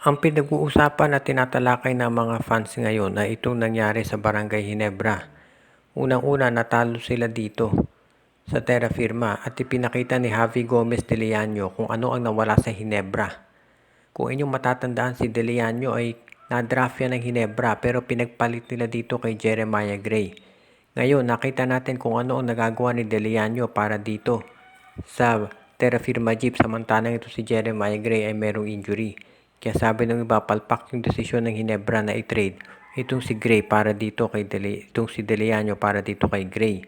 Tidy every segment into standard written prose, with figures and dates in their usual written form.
Ang pinag-uusapan at tinatalakay ng mga fans ngayon ay itong nangyari sa Barangay Ginebra. Unang-una natalo sila dito sa terra firma at ipinakita ni Javi Gomez de Leaño kung ano ang nawala sa Ginebra. Kung inyong matatandaan, si de Leaño ay na-draft yan ng Ginebra pero pinagpalit nila dito kay Jeremiah Gray. Ngayon nakita natin kung ano ang nagagawa ni de Leaño para dito sa terra firma Jeep, samantalang ito si Jeremiah Gray ay merong injury. Kaya sabi ng iba, palpak yung desisyon ng Ginebra na i-trade itong si Gray para dito itong si de Leaño para dito kay Gray.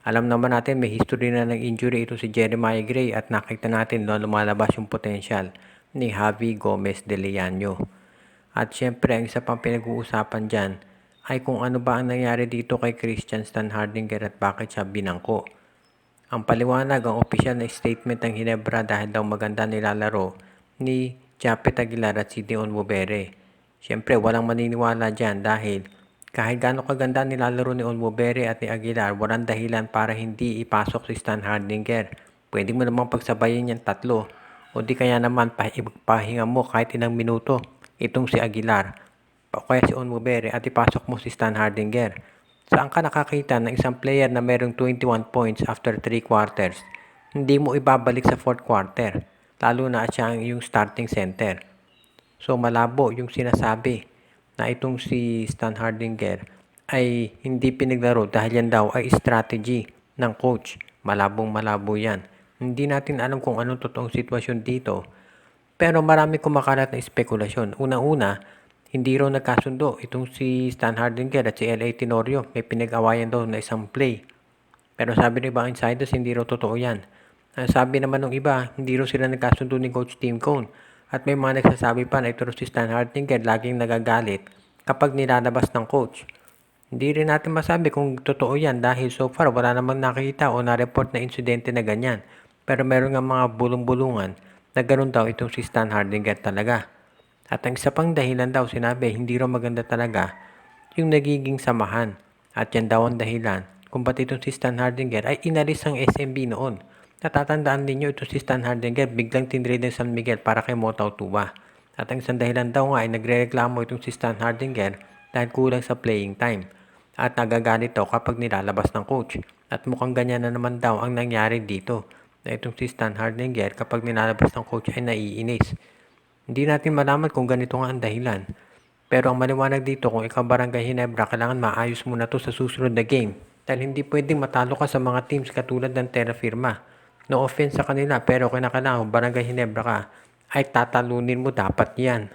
Alam naman natin may history na ng injury ito si Jeremiah Gray at nakita natin na lumalabas yung potential ni Javi Gomez de Leaño. At syempre, ang isa pang pinag-uusapan dyan ay kung ano ba ang nangyari dito kay Christian Standhardinger at bakit siya binangko. Ang paliwanag, ang opisyal na statement ng Ginebra dahil daw maganda nilalaro ni Japet Aguilar at Sidney Onwubere. Siyempre, walang maniniwala dyan dahil kahit gaano kaganda nilalaro ni Onwubere at ni Aguilar, walang dahilan para hindi ipasok si Standhardinger. Pwede mo namang pagsabayin yan tatlo o di kaya naman pahinga mo kahit ilang minuto itong si Aguilar o kaya si Onwubere at ipasok mo si Standhardinger. Saan ka nakakita ng isang player na merong 21 points after 3 quarters? Hindi mo ibabalik sa 4th quarter, lalo na siya yung starting center. So malabo yung sinasabi na itong si Standhardinger ay hindi pinaglaro dahil yan daw ay strategy ng coach. Malabong-malabo yan. Hindi natin alam kung anong totoong sitwasyon dito, pero marami kumakalat na spekulasyon. Una-una, hindi raw nagkasundo itong si Standhardinger at si L.A. Tenorio. May pinag-awayan daw na isang play. Pero sabi ng ibang insiders, hindi raw totoo yan. Sabi naman ng iba, hindi raw sila nagkasundo ni Coach Tim Cone. At may mga nagsasabi pa na ito si Standhardinger laging nagagalit kapag nilalabas ng coach. Hindi rin natin masabi kung totoo yan dahil so far wala namang nakita o na-report na insidente na ganyan. Pero meron nga mga bulong-bulungan na ganun daw itong si Standhardinger talaga. At ang isa pang dahilan daw sinabi, hindi raw maganda talaga yung nagiging samahan. At yan daw ang dahilan kung ba't itong si Standhardinger ay inalis ang SMB noon. Natatandaan ninyo ito si Standhardinger biglang tinrade ng San Miguel para kay Motao Tuba. At ang isang dahilan daw nga ay nagre-reklamo itong si Standhardinger dahil kulang sa playing time. At nagagalit daw kapag nilalabas ng coach. At mukhang ganyan na naman daw ang nangyari dito. Na itong si Standhardinger kapag nilalabas ng coach ay naiinis. Hindi natin malaman kung ganito nga ang dahilan. Pero ang maliwanag dito, kung ikaw Barangay Ginebra, kailangan maayos mo na to sa susunod na game. Dahil hindi pwedeng matalo ka sa mga teams katulad ng Terra Firma. No offense sa kanila, pero kailangan kung Barangay Ginebra ka, ay tatalunin mo dapat yan.